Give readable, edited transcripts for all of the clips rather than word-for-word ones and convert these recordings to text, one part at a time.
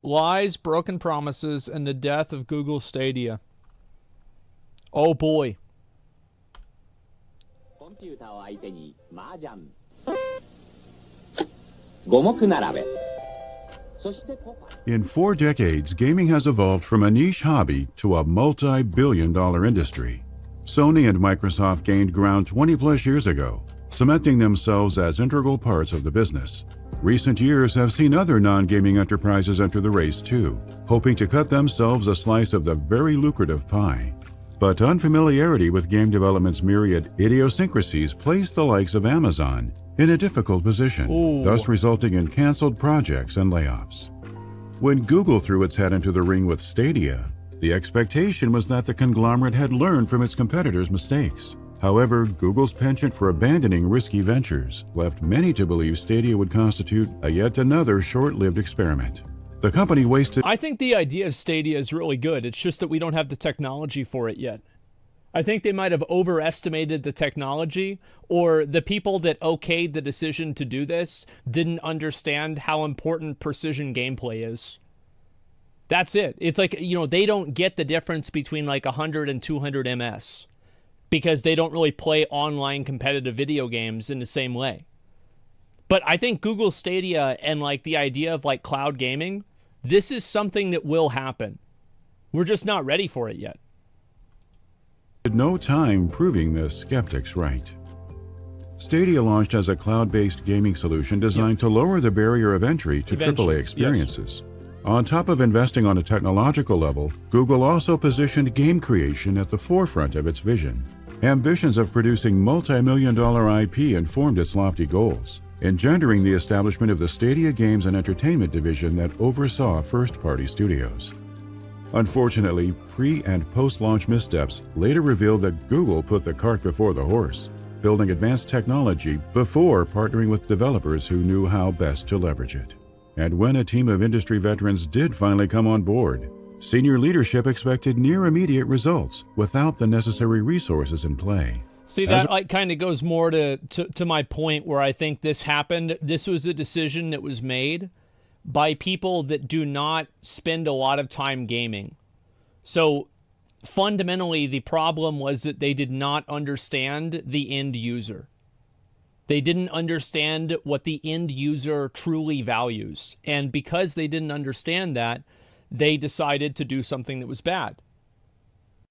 lies, broken promises, and the death of Google Stadia. Oh boy. In 4 decades, gaming has evolved from a niche hobby to a multi-billion-dollar industry. Sony and Microsoft gained ground 20-plus years ago, cementing themselves as integral parts of the business. Recent years have seen other non-gaming enterprises enter the race too, hoping to cut themselves a slice of the very lucrative pie. But unfamiliarity with game development's myriad idiosyncrasies placed the likes of Amazon in a difficult position, thus resulting in canceled projects and layoffs. When Google threw its head into the ring with Stadia, the expectation was that the conglomerate had learned from its competitors' mistakes. However, Google's penchant for abandoning risky ventures left many to believe Stadia would constitute a yet another short-lived experiment. The company wasted... I think the idea of Stadia is really good. It's just that we don't have the technology for it yet. I think they might have overestimated the technology, or the people that okayed the decision to do this didn't understand how important precision gameplay is. That's it. It's like, they don't get the difference between like 100 and 200 ms because they don't really play online competitive video games in the same way. But I think Google Stadia and like the idea of like cloud gaming, this is something that will happen. We're just not ready for it yet. No time proving the skeptics right. Stadia launched as a cloud-based gaming solution designed to lower the barrier of entry to AAA experiences. Yes. On top of investing on a technological level, Google also positioned game creation at the forefront of its vision. Ambitions of producing multi-million-dollar IP informed its lofty goals, engendering the establishment of the Stadia Games and Entertainment division that oversaw first-party studios. Unfortunately, pre- and post-launch missteps later revealed that Google put the cart before the horse, building advanced technology before partnering with developers who knew how best to leverage it. And when a team of industry veterans did finally come on board, senior leadership expected near immediate results without the necessary resources in play. See, that like kind of goes more to my point where I think this happened. This was a decision that was made by people that do not spend a lot of time gaming. So fundamentally, the problem was that they did not understand the end user. They didn't understand what the end user truly values. And because they didn't understand that, they decided to do something that was bad.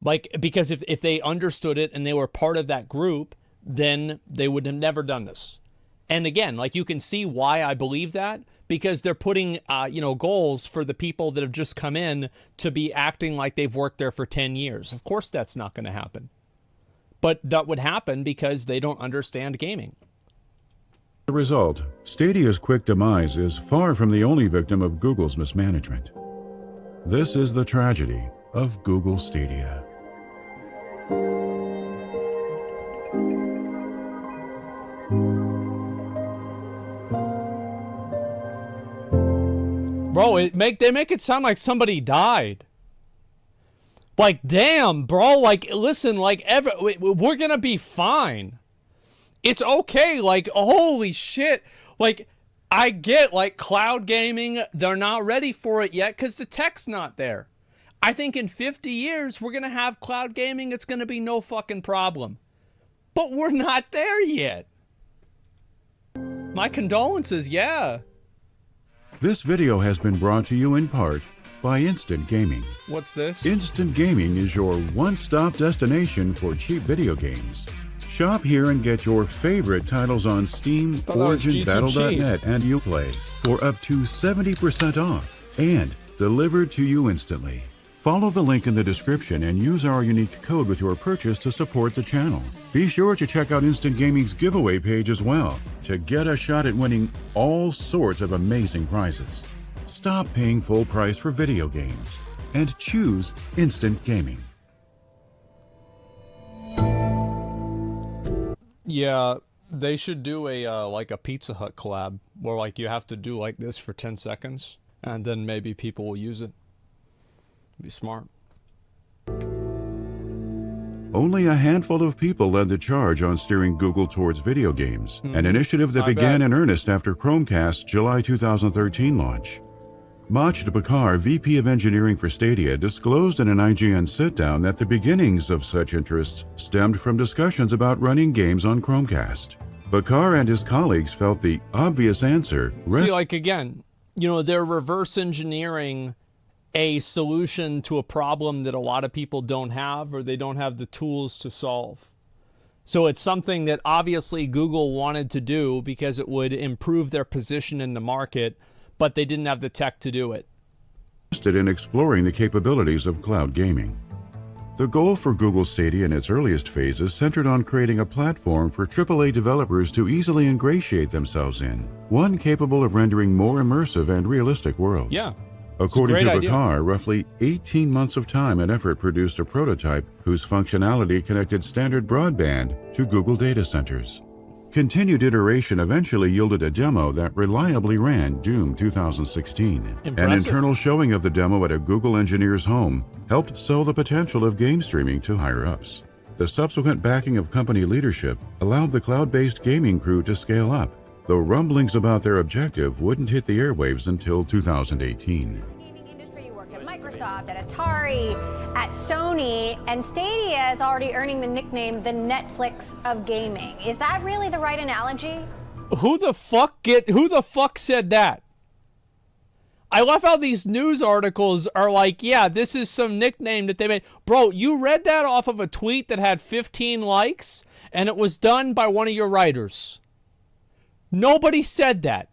Like, because if they understood it and they were part of that group, then they would have never done this. And again, like, you can see why I believe that, because they're putting, goals for the people that have just come in to be acting like they've worked there for 10 years. Of course, that's not going to happen. But that would happen because they don't understand gaming. The result, Stadia's quick demise is far from the only victim of Google's mismanagement. This is the tragedy of Google Stadia. Bro, they make it sound like somebody died. Like, damn, bro. Like, listen, like, we're gonna be fine. It's okay. Like, holy shit. Like, I get, like, cloud gaming, they're not ready for it yet because the tech's not there. I think in 50 years, we're gonna have cloud gaming. It's gonna be no fucking problem. But we're not there yet. My condolences, yeah. This video has been brought to you in part by Instant Gaming. What's this? Instant Gaming is your one-stop destination for cheap video games. Shop here and get your favorite titles on Steam, Origin, Battle.net, and Uplay for up to 70% off and delivered to you instantly. Follow the link in the description and use our unique code with your purchase to support the channel. Be sure to check out Instant Gaming's giveaway page as well to get a shot at winning all sorts of amazing prizes. Stop paying full price for video games and choose Instant Gaming. Yeah, they should do a Pizza Hut collab where like you have to do like this for 10 seconds and then maybe people will use it. Be smart. Only a handful of people led the charge on steering Google towards video games, an initiative that began in earnest after Chromecast's July 2013 launch. Majd Bakar, VP of Engineering for Stadia, disclosed in an IGN sit-down that the beginnings of such interests stemmed from discussions about running games on Chromecast. Bakar and his colleagues felt the obvious answer... See, like, again, you know, they're reverse engineering a solution to a problem that a lot of people don't have, or they don't have the tools to solve. So it's something that obviously Google wanted to do because it would improve their position in the market, but they didn't have the tech to do it. ...in exploring the capabilities of cloud gaming. The goal for Google Stadia in its earliest phases centered on creating a platform for AAA developers to easily ingratiate themselves in, one capable of rendering more immersive and realistic worlds. Yeah. According to Bakar, roughly 18 months of time and effort produced a prototype whose functionality connected standard broadband to Google data centers. Continued iteration eventually yielded a demo that reliably ran Doom 2016. Impressive. An internal showing of the demo at a Google engineer's home helped sell the potential of game streaming to higher-ups. The subsequent backing of company leadership allowed the cloud-based gaming crew to scale up, though rumblings about their objective wouldn't hit the airwaves until 2018. Microsoft, at Atari, at Sony, and Stadia is already earning the nickname the Netflix of gaming. Is that really the right analogy? Who the fuck said that? I love how these news articles are like, yeah, this is some nickname that they made. Bro, you read that off of a tweet that had 15 likes, and it was done by one of your writers. Nobody said that.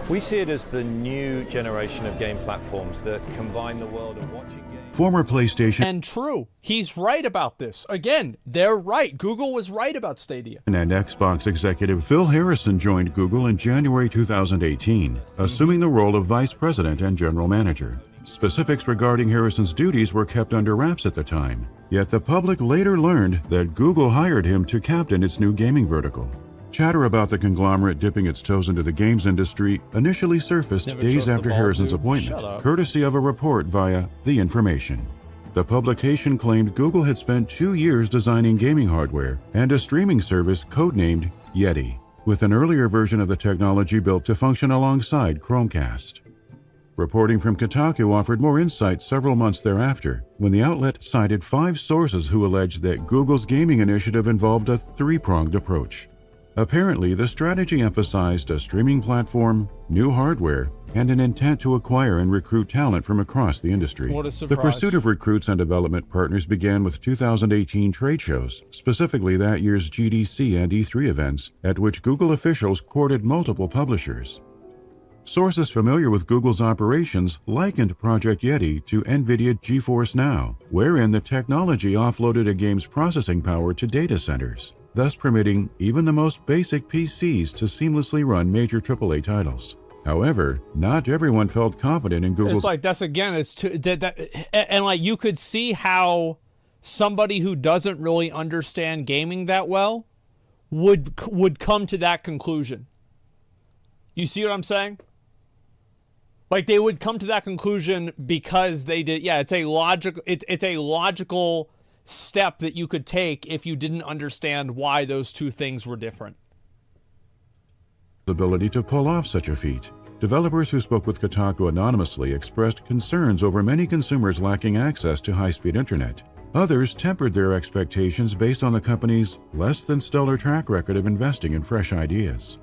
We see it as the new generation of game platforms that combine the world of watching games. Former PlayStation and true. He's right about this. Again, they're right. Google was right about Stadia. And Xbox executive Phil Harrison joined Google in January 2018, assuming the role of vice president and general manager. Specifics regarding Harrison's duties were kept under wraps at the time, yet the public later learned that Google hired him to captain its new gaming vertical. Chatter about the conglomerate dipping its toes into the games industry initially surfaced days after Harrison's appointment, courtesy of a report via The Information. The publication claimed Google had spent 2 years designing gaming hardware and a streaming service codenamed Yeti, with an earlier version of the technology built to function alongside Chromecast. Reporting from Kotaku offered more insight several months thereafter, when the outlet cited 5 sources who alleged that Google's gaming initiative involved a 3-pronged approach. Apparently, the strategy emphasized a streaming platform, new hardware, and an intent to acquire and recruit talent from across the industry. What a surprise. The pursuit of recruits and development partners began with 2018 trade shows, specifically that year's GDC and E3 events, at which Google officials courted multiple publishers. Sources familiar with Google's operations likened Project Yeti to NVIDIA GeForce Now, wherein the technology offloaded a game's processing power to data centers, thus permitting even the most basic PCs to seamlessly run major AAA titles. However, not everyone felt confident in Google's... It's like, that's again, it's too, and like you could see how somebody who doesn't really understand gaming that well would come to that conclusion. You see what I'm saying? Like they would come to that conclusion because they did. Yeah, it's a logical step that you could take if you didn't understand why those two things were different. Ability to pull off such a feat. Developers who spoke with Kotaku anonymously expressed concerns over many consumers lacking access to high-speed internet. Others tempered their expectations based on the company's less than stellar track record of investing in fresh ideas.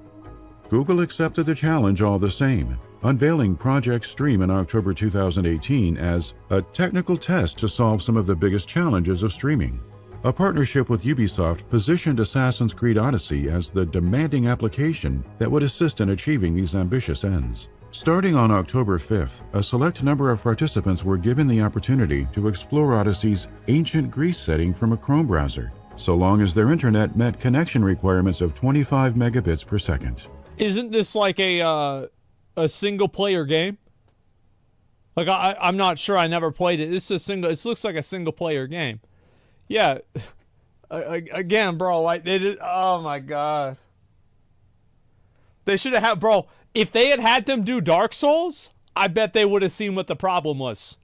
Google accepted the challenge all the same, unveiling Project Stream in October 2018 as a technical test to solve some of the biggest challenges of streaming. A partnership with Ubisoft positioned Assassin's Creed Odyssey as the demanding application that would assist in achieving these ambitious ends. Starting on October 5th, a select number of participants were given the opportunity to explore Odyssey's ancient Greece setting from a Chrome browser, so long as their internet met connection requirements of 25 megabits per second. Isn't this like a single-player game? Like I'm not sure. I never played it. This looks like a single-player game. Yeah. Again, bro. Like they did. Oh my god. They should have had, bro. If they had them do Dark Souls, I bet they would have seen what the problem was.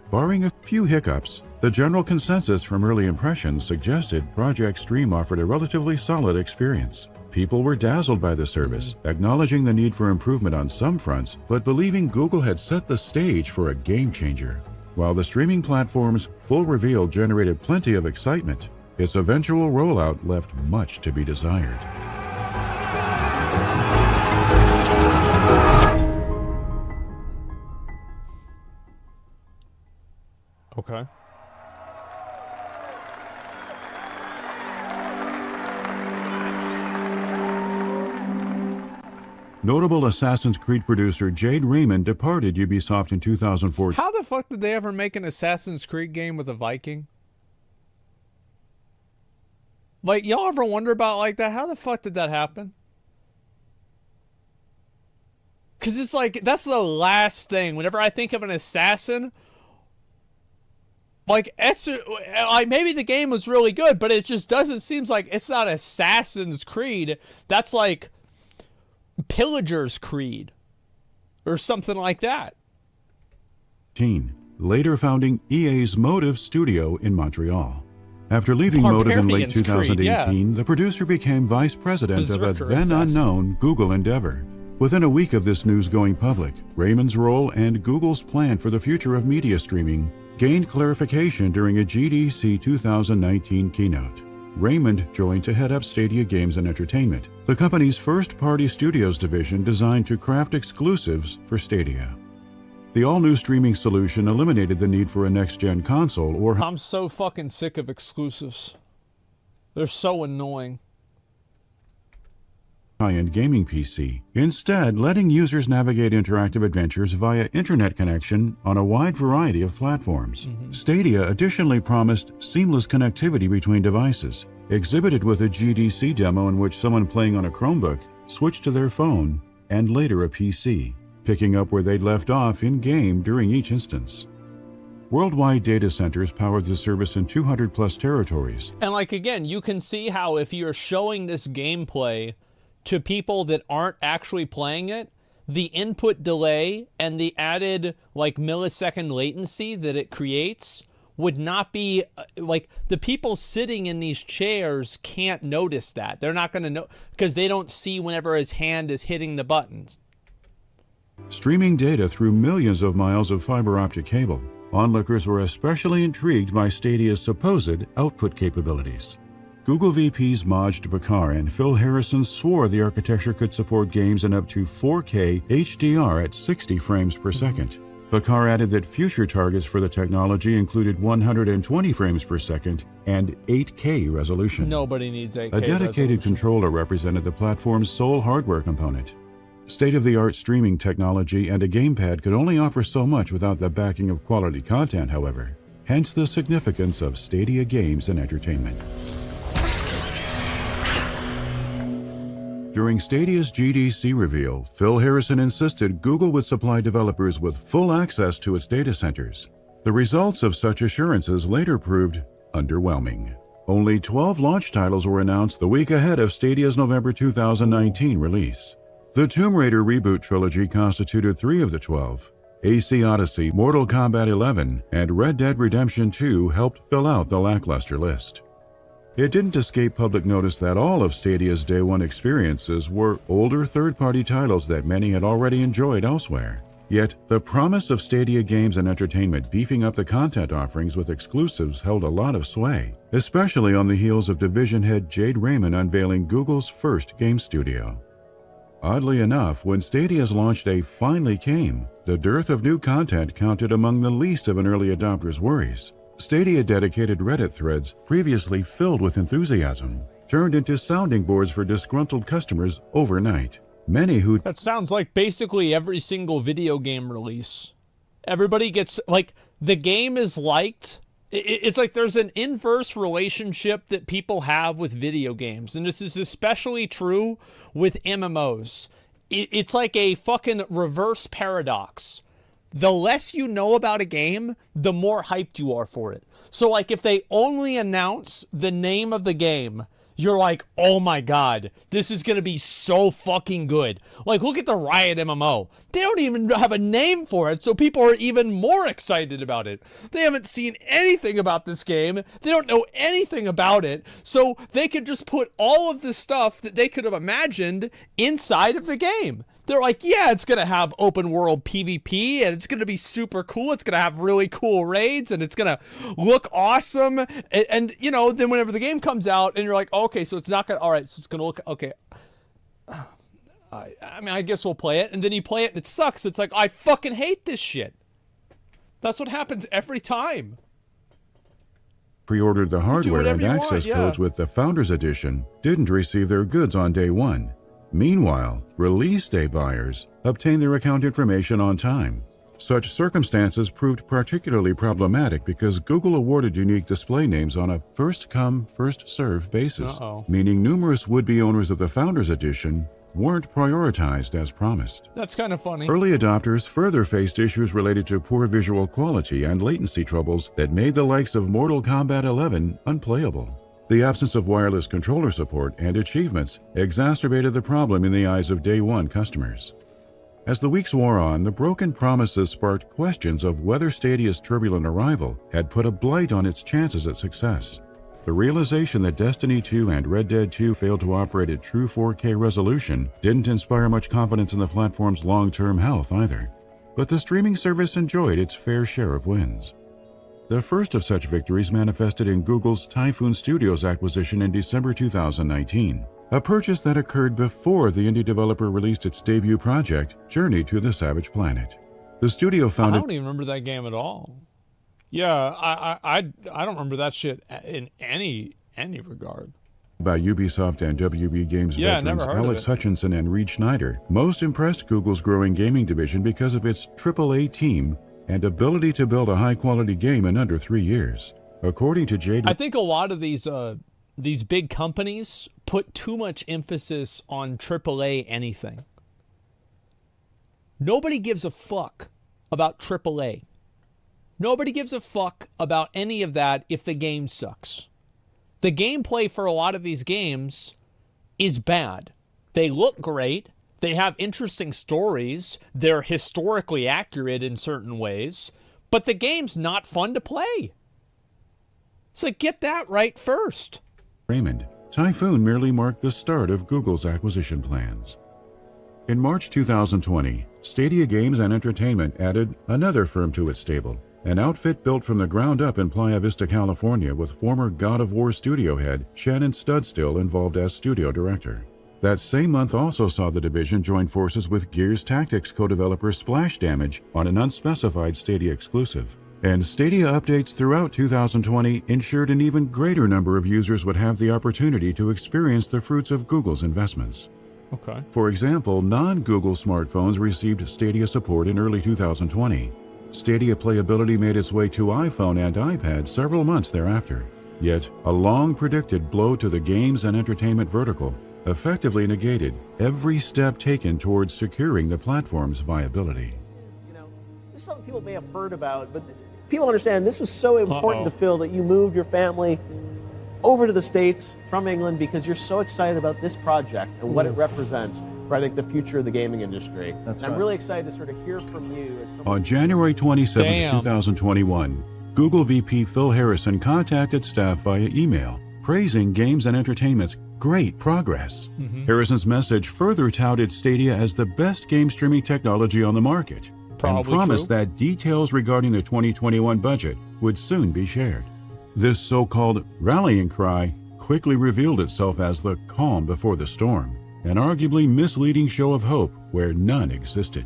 Barring a few hiccups, the general consensus from early impressions suggested Project Stream offered a relatively solid experience. People were dazzled by the service, acknowledging the need for improvement on some fronts, but believing Google had set the stage for a game changer. While the streaming platform's full reveal generated plenty of excitement, its eventual rollout left much to be desired. Okay. Notable Assassin's Creed producer Jade Raymond departed Ubisoft in 2014. How the fuck did they ever make an Assassin's Creed game with a Viking? Like, y'all ever wonder about like that? How the fuck did that happen? Because it's like, that's the last thing. Whenever I think of an assassin, like, maybe the game was really good, but it just doesn't seem like it's not Assassin's Creed. That's like Pillager's Creed or something like that. Later founding EA's Motive Studio in Montreal. After leaving Motive in late 2018, the producer became vice president of a then-unknown Google endeavor. Within a week of this news going public, Raymond's role and Google's plan for the future of media streaming gained clarification during a GDC 2019 keynote. Raymond joined to head up Stadia Games and Entertainment, the company's first-party studios division designed to craft exclusives for Stadia. The all-new streaming solution eliminated the need for a next-gen console or... I'm so fucking sick of exclusives. They're so annoying. ...high-end gaming PC, instead letting users navigate interactive adventures via internet connection on a wide variety of platforms. Stadia additionally promised seamless connectivity between devices, exhibited with a GDC demo in which someone playing on a Chromebook switched to their phone and later a PC, picking up where they'd left off in-game during each instance. Worldwide data centers powered the service in 200-plus territories. And like, again, you can see how if you're showing this gameplay to people that aren't actually playing it, the input delay and the added like millisecond latency that it creates would not be like, the people sitting in these chairs can't notice that. They're not going to know because they don't see whenever his hand is hitting the buttons. Streaming data through millions of miles of fiber optic cable, onlookers were especially intrigued by Stadia's supposed output capabilities. Google VPs Maj Bakar and Phil Harrison swore the architecture could support games in up to 4K HDR at 60 frames per second. Bakar added that future targets for the technology included 120 frames per second and 8K resolution. Nobody needs 8K A dedicated resolution. controller represented the platform's sole hardware component. State-of-the-art streaming technology and a gamepad could only offer so much without the backing of quality content, however. Hence the significance of Stadia Games and Entertainment. During Stadia's GDC reveal, Phil Harrison insisted Google would supply developers with full access to its data centers. The results of such assurances later proved underwhelming. Only 12 launch titles were announced the week ahead of Stadia's November 2019 release. The Tomb Raider reboot trilogy constituted 3 of the 12. AC Odyssey, Mortal Kombat 11, and Red Dead Redemption 2 helped fill out the lackluster list. It didn't escape public notice that all of Stadia's Day One experiences were older third-party titles that many had already enjoyed elsewhere. Yet, the promise of Stadia Games and Entertainment beefing up the content offerings with exclusives held a lot of sway, especially on the heels of division head Jade Raymond unveiling Google's first game studio. Oddly enough, when Stadia's launch day finally came, the dearth of new content counted among the least of an early adopter's worries. Stadia dedicated Reddit threads, previously filled with enthusiasm, turned into sounding boards for disgruntled customers overnight. Many who... That sounds like basically every single video game release. Everybody gets, like, the game is liked. It's like there's an inverse relationship that people have with video games, and this is especially true with MMOs. It's like a fucking reverse paradox. The less you know about a game, the more hyped you are for it. So, like, if they only announce the name of the game, you're like, oh my God, this is going to be so fucking good. Like, look at the Riot MMO. They don't even have a name for it, so people are even more excited about it. They haven't seen anything about this game. They don't know anything about it, so they could just put all of the stuff that they could have imagined inside of the game. They're like, yeah, it's going to have open world PvP, and it's going to be super cool. It's going to have really cool raids, and it's going to look awesome. And, you know, then whenever the game comes out, and you're like, oh, okay, so it's not going to, all right, so it's going to look, okay. I mean, I guess we'll play it. And then you play it, and it sucks. It's like, I fucking hate this shit. That's what happens every time. Pre-ordered the hardware and access codes with the Founders Edition didn't receive their goods on day one. Meanwhile, release day buyers obtained their account information on time. Such circumstances proved particularly problematic because Google awarded unique display names on a first-come, first-served basis, meaning numerous would-be owners of the Founders Edition weren't prioritized as promised. That's kind of funny. Early adopters further faced issues related to poor visual quality and latency troubles that made the likes of Mortal Kombat 11 unplayable. The absence of wireless controller support and achievements exacerbated the problem in the eyes of day one customers. As the weeks wore on, the broken promises sparked questions of whether Stadia's turbulent arrival had put a blight on its chances at success. The realization that Destiny 2 and Red Dead 2 failed to operate at true 4K resolution didn't inspire much confidence in the platform's long-term health either. But the streaming service enjoyed its fair share of wins. The first of such victories manifested in Google's Typhoon Studios acquisition in December 2019, a purchase that occurred before the indie developer released its debut project, Journey to the Savage Planet. The studio founded... I don't even remember that game at all. Yeah, I don't remember that shit in any regard. By Ubisoft and WB Games veterans Alex Hutchinson and Reed Schneider, most impressed Google's growing gaming division because of its AAA team and ability to build a high-quality game in under 3 years. According to Jade... I think a lot of these big companies put too much emphasis on AAA anything. Nobody gives a fuck about AAA. Nobody gives a fuck about any of that if the game sucks. The gameplay for a lot of these games is bad. They look great. They have interesting stories. They're historically accurate in certain ways. But the game's not fun to play. So get that right first. Raymond, Typhoon merely marked the start of Google's acquisition plans. In March 2020, Stadia Games and Entertainment added another firm to its stable, an outfit built from the ground up in Playa Vista, California, with former God of War studio head Shannon Studstill involved as studio director. That same month also saw the division join forces with Gears Tactics co-developer Splash Damage on an unspecified Stadia exclusive. And Stadia updates throughout 2020 ensured an even greater number of users would have the opportunity to experience the fruits of Google's investments. Okay. For example, non-Google smartphones received Stadia support in early 2020. Stadia playability made its way to iPhone and iPad several months thereafter. Yet, a long-predicted blow to the games and entertainment vertical effectively negated every step taken towards securing the platform's viability. You know, this is something people may have heard about, but people understand this was so important to Phil that you moved your family over to the States from England because you're so excited about this project and what it represents for, I think, the future of the gaming industry. I'm really excited to sort of hear from you. As someone... On January 27, 2021, Google VP Phil Harrison contacted staff via email, praising Games and Entertainment's great progress. Harrison's message further touted Stadia as the best game streaming technology on the market, and promised that details regarding the 2021 budget would soon be shared. This so-called rallying cry quickly revealed itself as the calm before the storm, an arguably misleading show of hope where none existed.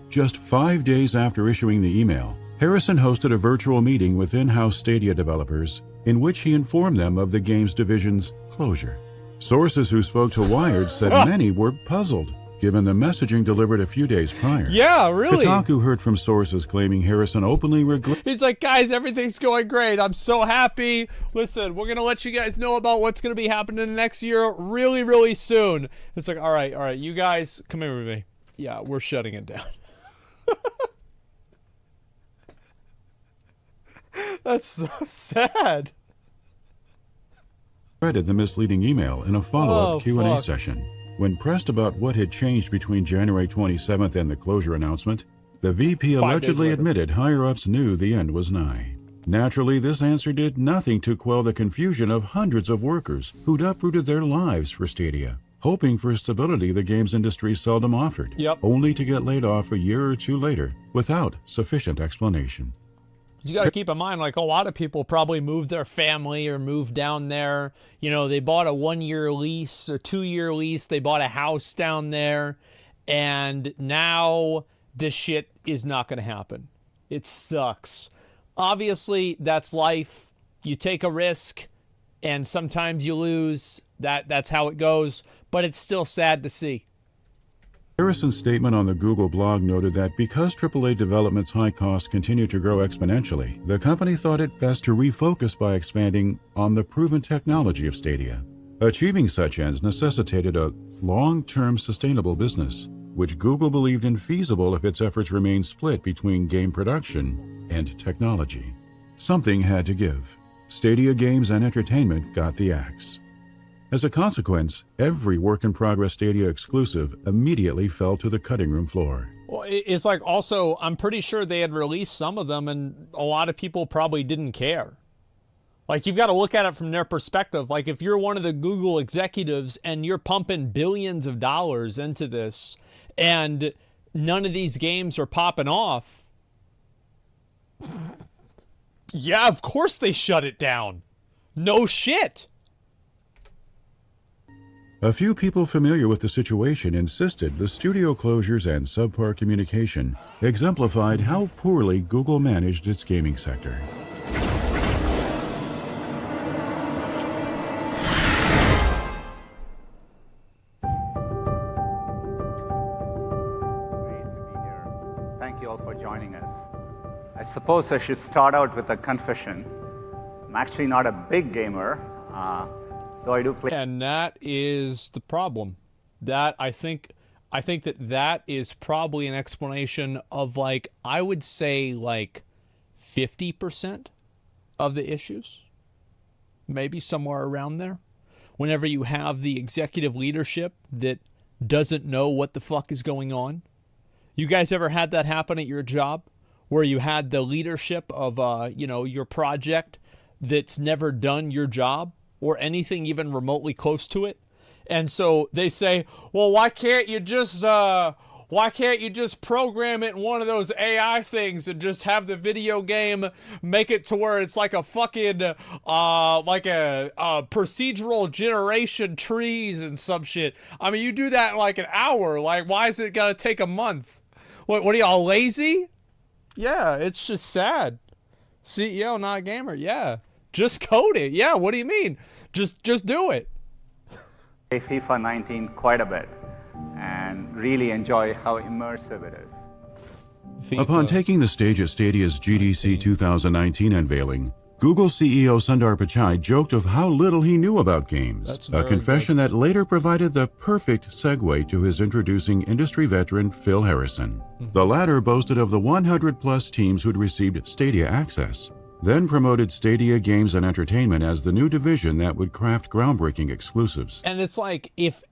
Just 5 days after issuing the email, Harrison hosted a virtual meeting with in-house Stadia developers in which he informed them of the games division's closure. Sources who spoke to Wired said many were puzzled, given the messaging delivered a few days prior. Yeah, really. Kotaku heard from sources claiming Harrison openly regretted. He's like, guys, everything's going great. I'm so happy. Listen, we're going to let you guys know about what's going to be happening next year really, really soon. It's like, all right, you guys, come here with me. Yeah, we're shutting it down. That's so sad. Read the misleading email in a follow-up Oh, Q&A fuck. session. When pressed about what had changed between January 27th and the closure announcement, the VP 5 days allegedly later. admitted higher-ups knew the end was nigh. Naturally, this answer did nothing to quell the confusion of hundreds of workers who'd uprooted their lives for Stadia, hoping for stability the games industry seldom offered, Yep. only to get laid off a year or two later without sufficient explanation. You got to keep in mind, like, a lot of people probably moved their family or moved down there. You know, they bought a 1-year lease or 2-year lease. They bought a house down there. And now this shit is not going to happen. It sucks. Obviously, that's life. You take a risk and sometimes you lose. That's how it goes. But it's still sad to see. Harrison's statement on the Google blog noted that because AAA development's high costs continue to grow exponentially, the company thought it best to refocus by expanding on the proven technology of Stadia. Achieving such ends necessitated a long-term sustainable business, which Google believed infeasible if its efforts remained split between game production and technology. Something had to give. Stadia Games and Entertainment got the axe. As a consequence, every work-in-progress Stadia exclusive immediately fell to the cutting room floor. Well, it's like, also, I'm pretty sure they had released some of them and a lot of people probably didn't care. Like, you've got to look at it from their perspective. Like, if you're one of the Google executives and you're pumping billions of dollars into this and none of these games are popping off, yeah, of course they shut it down. No shit. A few people familiar with the situation insisted the studio closures and subpar communication exemplified how poorly Google managed its gaming sector. Great to be here. Thank you all for joining us. I suppose I should start out with a confession. I'm actually not a big gamer, though I do play. And that is the problem. That I think that is probably an explanation of, like, I would say like 50% of the issues. Maybe somewhere around there. Whenever you have the executive leadership that doesn't know what the fuck is going on. You guys ever had that happen at your job? Where you had the leadership of your project that's never done your job or anything even remotely close to it. And so they say, well, why can't you just program it in one of those AI things and just have the video game make it to where it's like a fucking, like a procedural generation trees and some shit. I mean, you do that in like an hour. Like, why is it going to take a month? What are y'all, lazy? Yeah, it's just sad. CEO, not gamer. Yeah. Just code it. Yeah, what do you mean? Just do it. I play FIFA 19 quite a bit and really enjoy how immersive it is. FIFA. Upon taking the stage at Stadia's GDC 2019 unveiling, Google CEO Sundar Pichai joked of how little he knew about games, That's a very confession that later provided the perfect segue to his introducing industry veteran Phil Harrison. The latter boasted of the 100-plus teams who'd received Stadia access, then promoted Stadia Games and Entertainment as the new division that would craft groundbreaking exclusives. And it's like, if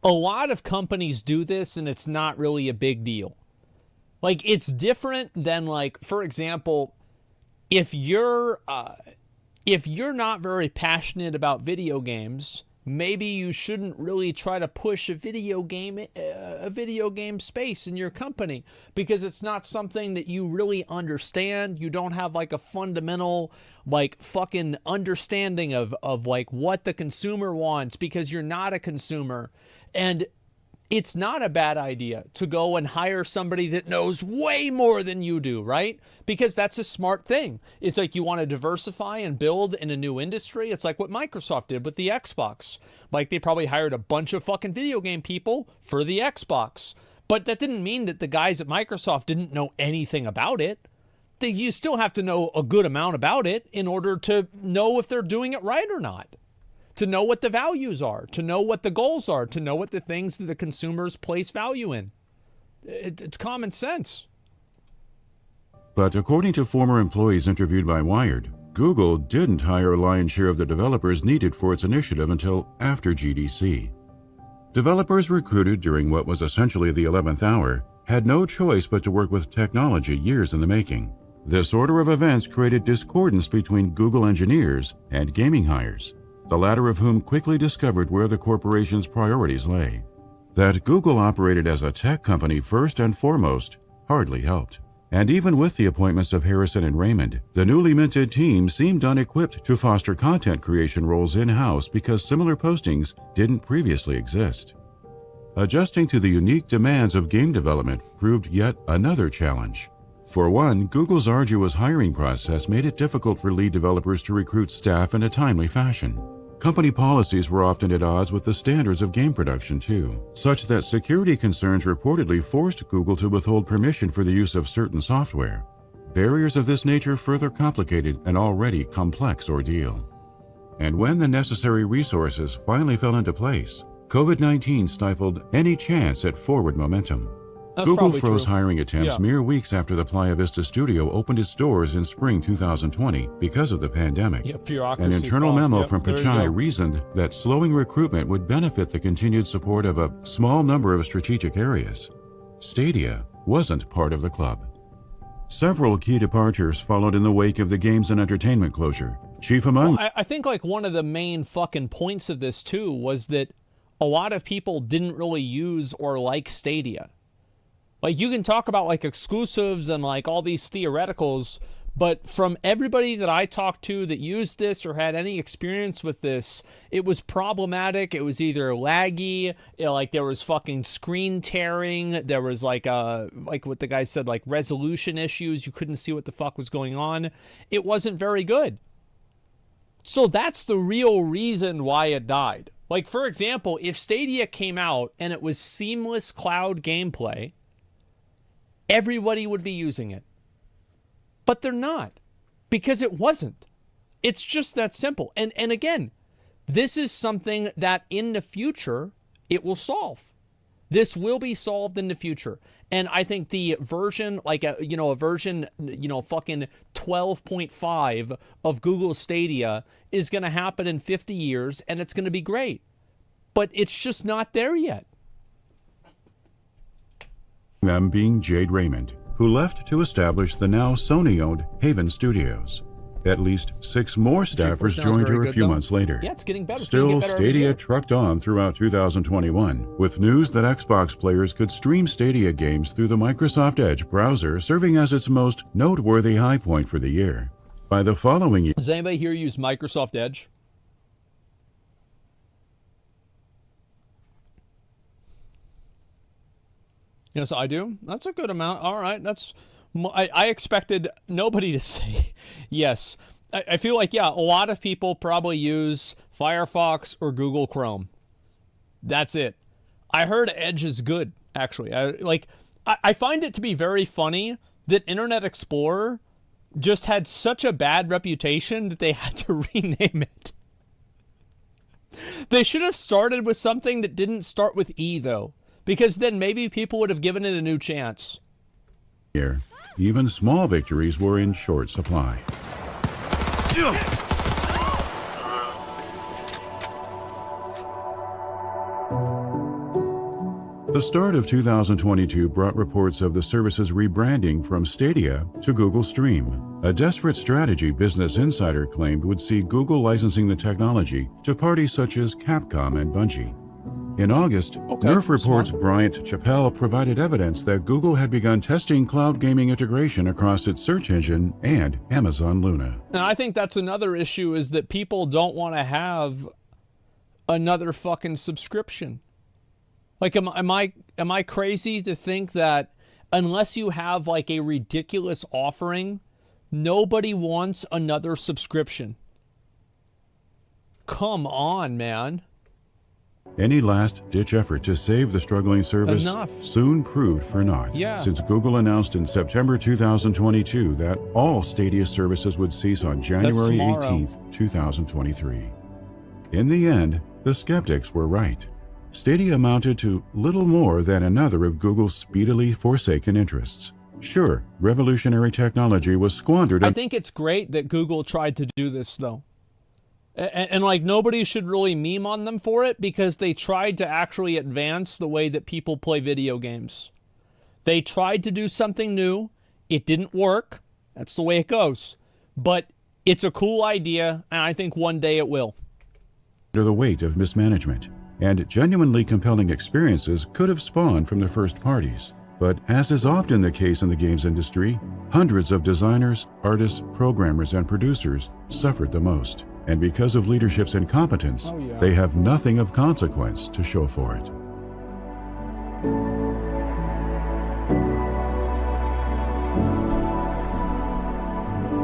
a lot of companies do this and it's not really a big deal. Like, it's different than, like, for example, if you're not very passionate about video games, maybe you shouldn't really try to push a video game space in your company because it's not something that you really understand. You don't have like a fundamental, like, fucking understanding of like what the consumer wants because you're not a consumer. And it's not a bad idea to go and hire somebody that knows way more than you do, right? Because that's a smart thing. It's like you want to diversify and build in a new industry. It's like what Microsoft did with the Xbox. Like, they probably hired a bunch of fucking video game people for the Xbox. But that didn't mean that the guys at Microsoft didn't know anything about it. You still have to know a good amount about it in order to know if they're doing it right or not. To know what the values are, to know what the goals are, to know what the things that the consumers place value in. It's common sense. But according to former employees interviewed by Wired, Google didn't hire a lion's share of the developers needed for its initiative until after GDC. Developers recruited during what was essentially the 11th hour had no choice but to work with technology years in the making. This order of events created discordance between Google engineers and gaming hires, the latter of whom quickly discovered where the corporation's priorities lay. That Google operated as a tech company first and foremost hardly helped. And even with the appointments of Harrison and Raymond, the newly minted team seemed unequipped to foster content creation roles in-house because similar postings didn't previously exist. Adjusting to the unique demands of game development proved yet another challenge. For one, Google's arduous hiring process made it difficult for lead developers to recruit staff in a timely fashion. Company policies were often at odds with the standards of game production too, such that security concerns reportedly forced Google to withhold permission for the use of certain software. Barriers of this nature further complicated an already complex ordeal. And when the necessary resources finally fell into place, COVID-19 stifled any chance at forward momentum. That's Google probably froze true. hiring attempts mere weeks after the Playa Vista studio opened its doors in spring 2020 because of the pandemic. Yeah, bureaucracy An internal problem. memo Yep, from there you Pichai go. reasoned that slowing recruitment would benefit the continued support of a small number of strategic areas. Stadia wasn't part of the club. Several key departures followed in the wake of the games and entertainment closure. Chief among I think like one of the main fucking points of this too was that a lot of people didn't really use or like Stadia. Like, you can talk about like exclusives and like all these theoreticals, but from everybody that I talked to that used this or had any experience with this, it was problematic. It was either laggy, like there was fucking screen tearing, there was like what the guy said, like resolution issues. You couldn't see what the fuck was going on. It wasn't very good. So that's the real reason why it died. Like, for example, if Stadia came out and it was seamless cloud gameplay, everybody would be using it. But they're not, because it wasn't. It's just that simple. And again, this is something that in the future it will solve. This will be solved in the future. And I think the version, like a version, fucking 12.5 of Google Stadia is going to happen in 50 years and it's going to be great. But it's just not there yet. them being Jade Raymond, who left to establish the now Sony-owned Haven Studios. At least 6 more staffers joined her a few months later. Yeah, it's getting better. Still, Stadia trucked on throughout 2021, with news that Xbox players could stream Stadia games through the Microsoft Edge browser, serving as its most noteworthy high point for the year. By the following year... Does anybody here use Microsoft Edge? Yes, I do. That's a good amount. All right, that's... I expected nobody to say yes. I feel like, yeah, a lot of people probably use Firefox or Google Chrome. That's it. I heard Edge is good, actually. I find it to be very funny that Internet Explorer just had such a bad reputation that they had to rename it. They should have started with something that didn't start with E, though, because then maybe people would have given it a new chance. Even small victories were in short supply. The start of 2022 brought reports of the service's rebranding from Stadia to Google Stream, a desperate strategy Business Insider claimed would see Google licensing the technology to parties such as Capcom and Bungie. In August, Nerf reports Bryant Chappell provided evidence that Google had begun testing cloud gaming integration across its search engine and Amazon Luna. And I think that's another issue, is that people don't want to have another fucking subscription. Like, am I crazy to think that unless you have like a ridiculous offering, nobody wants another subscription? Come on, man. Any last-ditch effort to save the struggling service soon proved for naught, since Google announced in September 2022 that all Stadia services would cease on January 18th, 2023. In the end, the skeptics were right. Stadia amounted to little more than another of Google's speedily forsaken interests. Sure, revolutionary technology was squandered. I think it's great that Google tried to do this, though. And like, nobody should really meme on them for it, because they tried to actually advance the way that people play video games. They tried to do something new. It didn't work. That's the way it goes. But it's a cool idea, and I think one day it will. Under the weight of mismanagement, and genuinely compelling experiences could have spawned from the first parties. But as is often the case in the games industry, hundreds of designers, artists, programmers, and producers suffered the most. And because of leadership's incompetence, they have nothing of consequence to show for it.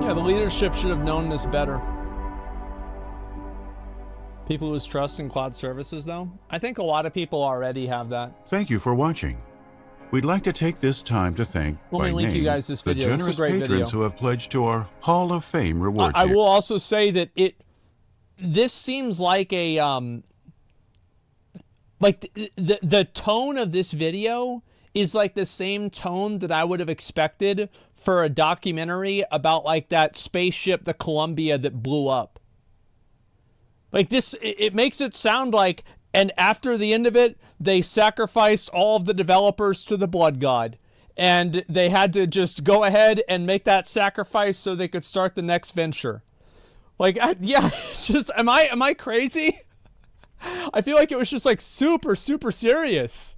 Yeah, the leadership should have known this better. People lose trust in cloud services, though. I think a lot of people already have that. Thank you for watching. We'd like to take this time to thank, by name, you guys this the video. generous patrons who have pledged to our Hall of Fame reward I tier. will also say that this seems like a like the tone of this video is like the same tone that I would have expected for a documentary about like that spaceship, the Columbia, that blew up. Like this, it makes it sound like, and after the end of it, they sacrificed all of the developers to the blood god. And they had to just go ahead and make that sacrifice so they could start the next venture. Like, yeah, it's just, am I crazy? I feel like it was just like super, super serious.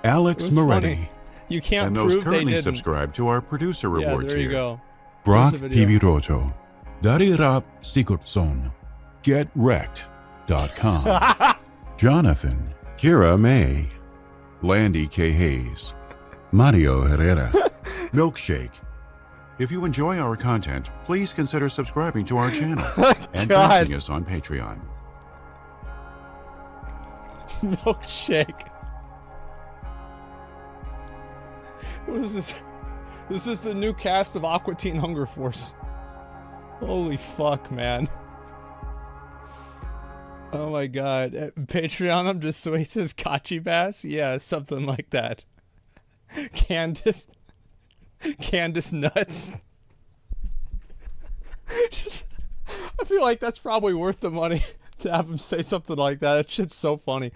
Alex Moretti. Funny. You can't and prove those currently they didn't. subscribed to our producer reward Yeah, there you tier. go. Brock There's the video. Piviroto, Darirap Sigurdsson, GetWrecked.com, Jonathan, Kira May, Landy K. Hayes, Mario Herrera, Milkshake. If you enjoy our content, please consider subscribing to our channel and backing us on Patreon. Milkshake. What is this? This is the new cast of Aqua Teen Hunger Force. Holy fuck, man. Oh my god. At Patreon, I'm just so he says Kachi Bass? Yeah, something like that. Candace Nuts. Just, I feel like that's probably worth the money to have him say something like that. That shit's so funny.